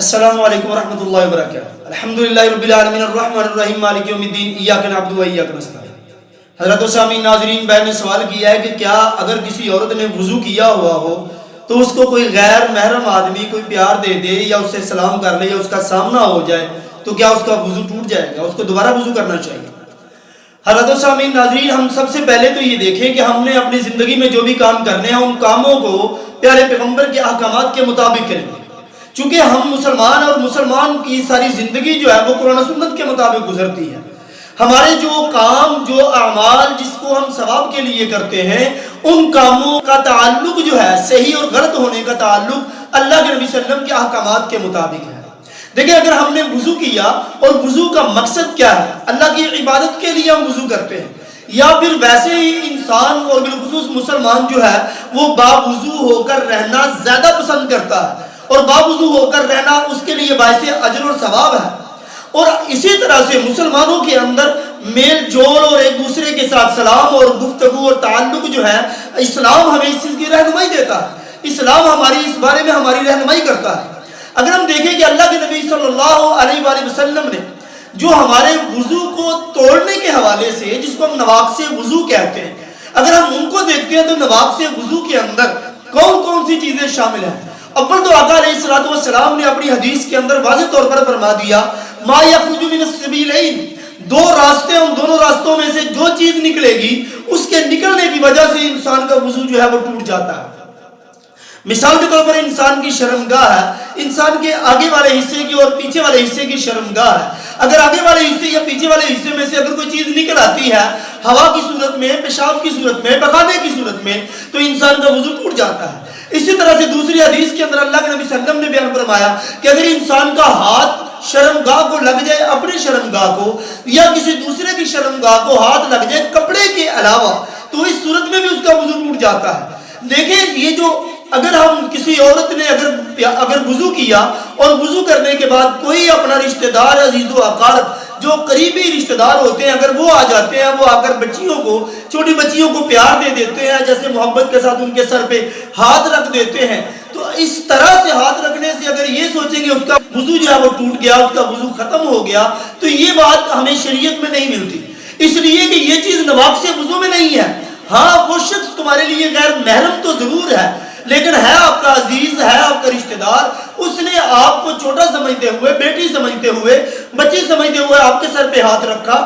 السلام علیکم ورحمۃ اللہ وبرکاتہ۔ الحمدللہ رب العالمین الرحمن الرحیم مالک یوم الدین ایاک نعبد و ایاک نستعین۔ حضرت سامعین ناظرین بہن نے سوال کیا ہے کہ کیا اگر کسی عورت نے وضو کیا ہوا ہو تو اس کو کوئی غیر محرم آدمی کوئی پیار دے دے یا اس سے سلام کر لے یا اس کا سامنا ہو جائے تو کیا اس کا وضو ٹوٹ جائے گا، اس کو دوبارہ وضو کرنا چاہیے؟ حضرت سامعین ناظرین، ہم سب سے پہلے تو یہ دیکھیں کہ ہم نے اپنی زندگی میں جو بھی کام کرنے ہیں ان کاموں کو پیارے پیغمبر کے احکامات کے مطابق کریں گے، چونکہ ہم مسلمان اور مسلمان کی ساری زندگی جو ہے وہ قرآن و سنت کے مطابق گزرتی ہے۔ ہمارے جو کام جو اعمال جس کو ہم ثواب کے لیے کرتے ہیں ان کاموں کا تعلق جو ہے صحیح اور غلط ہونے کا تعلق اللہ کے نبی صلی اللہ علیہ وسلم کے احکامات کے مطابق ہے۔ دیکھیں، اگر ہم نے وضو کیا اور وضو کا مقصد کیا ہے، اللہ کی عبادت کے لیے ہم وضو کرتے ہیں، یا پھر ویسے ہی انسان اور بالخصوص مسلمان جو ہے وہ باوضو ہو کر رہنا زیادہ پسند کرتا ہے اور باوضو ہو کر رہنا اس کے لیے باعث اجر اور ثواب ہے، اور اسی طرح سے مسلمانوں کے اندر میل جول اور ایک دوسرے کے ساتھ سلام اور گفتگو اور تعلق جو ہے، اسلام ہمیں اس چیز کی رہنمائی دیتا ہے، اسلام ہماری اس بارے میں ہماری رہنمائی کرتا ہے۔ اگر ہم دیکھیں کہ اللہ کے نبی صلی اللہ علیہ وآلہ وسلم نے جو ہمارے وضو کو توڑنے کے حوالے سے، جس کو ہم نواقص وضو کہتے ہیں، اگر ہم ان کو دیکھتے ہیں تو نواقص وضو کے اندر کون کون سی چیزیں شامل ہیں؟ اول تو آقا علیہ السلام نے اپنی حدیث کے اندر واضح طور پر فرما دیا، ما یخرج من السبیلین، دو راستے، ان دونوں راستوں میں سے جو چیز نکلے گی اس کے نکلنے کی وجہ سے انسان کا وضو جو ہے وہ ٹوٹ جاتا ہے۔ مثال کے طور پر انسان کی شرمگاہ ہے، انسان کے آگے والے حصے کی اور پیچھے والے حصے کی شرمگاہ ہے۔ اگر آگے والے حصے یا پیچھے والے حصے میں سے اگر کوئی چیز نکل آتی ہے ہوا کی صورت میں، پیشاب کی صورت میں، پخانے کی صورت میں، تو انسان کا وضو ٹوٹ جاتا ہے۔ اسی طرح سے دوسری حدیث کے اندر اللہ کے نبی صلی اللہ علیہ وسلم نے بیان فرمایا کہ اگر انسان کا ہاتھ شرمگاہ کو لگ جائے، اپنی شرمگاہ کو یا کسی دوسرے کی شرمگاہ کو ہاتھ لگ جائے کپڑے کے علاوہ، تو اس صورت میں بھی اس کا وضو ٹوٹ جاتا ہے۔ دیکھیں، یہ جو اگر ہم کسی عورت نے اگر وضو کیا اور وضو کرنے کے بعد کوئی اپنا رشتہ دار عزیز و اقارب جو قریبی رشتہ دار ہوتے ہیں اگر وہ آ جاتے ہیں، وہ آ کر بچیوں کو، چھوٹی بچیوں کو پیار دے دیتے ہیں، جیسے محبت کے ساتھ ان کے سر پہ ہاتھ رکھ دیتے ہیں، تو اس طرح سے ہاتھ رکھنے سے اگر یہ سوچیں گے اس کا وضو جو ہے وہ ٹوٹ گیا، اس کا وضو ختم ہو گیا، تو یہ بات ہمیں شریعت میں نہیں ملتی، اس لیے کہ یہ چیز نواقص وضو میں نہیں ہے۔ ہاں، وہ شخص تمہارے لیے غیر محرم تو ضرور ہے، لیکن ہے آپ کا عزیز، ہے آپ کا رشتہ دار، اس نے آپ کو چھوٹا سمجھتے ہوئے، بیٹی سمجھتے ہوئے، بچی سمجھتے ہوئے آپ کے سر پہ ہاتھ رکھا،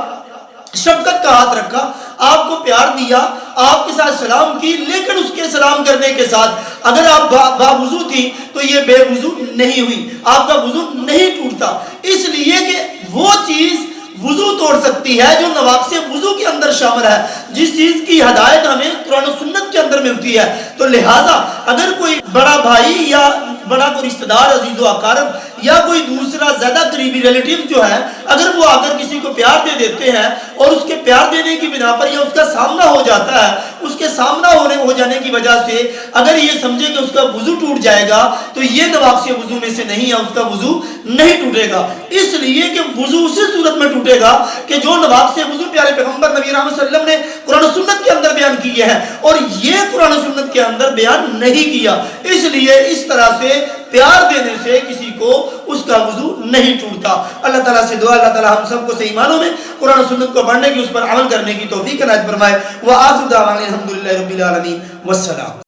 شفقت کا ہاتھ رکھا، آپ کو پیار دیا، آپ کے ساتھ سلام کی، لیکن اس کے سلام کرنے کے ساتھ اگر آپ باوضو تھی تو یہ بے وضو نہیں ہوئی، آپ کا وضو نہیں ٹوٹتا، اس لیے کہ وہ چیز وضو توڑ سکتی ہے جو نواقص وضو کے اندر شامل ہے، جس چیز کی ہدایت ہمیں قرآن و سنت کے اندر ملتی ہے۔ تو لہٰذا اگر کوئی بڑا بھائی یا بڑا کوئی رشتہ دار عزیز و اقارب یا کوئی دوسرا زیادہ قریبی ریلیٹیو جو ہے، اگر وہ آ کر کسی کو پیار دے دیتے ہیں اور اس کے پیار دینے کی بنا پر یا اس کا سامنا ہو جاتا ہے، اس کے سامنا ہو جانے کی وجہ سے اگر یہ سمجھے کہ اس کا وضو ٹوٹ جائے گا تو یہ نواقص وضو میں سے نہیں ہے، اس کا وضو نہیں ٹوٹے گا، اس لیے کہ وضو اسی صورت میں ٹوٹے گا کہ جو نواقص وضو پیارے پیغمبر نبی رحمت صلی اللہ علیہ وسلم نے قرآن و سنت کے اندر بیان کیے ہیں اور یہ قرآن و سنت کے اندر بیان نہیں کیا، اس لیے اس طرح سے پیار دینے سے کسی کو اس کا وضو نہیں ٹوٹتا۔ اللہ تعالیٰ سے دعا اللہ تعالیٰ ہم سب کو صحیح معنوں میں قرآن و سنت کو پڑھنے کی، اس پر عمل کرنے کی توفیق عنایت فرمائے۔ وآخر دعوانا الحمدللہ رب العالمین، والسلام۔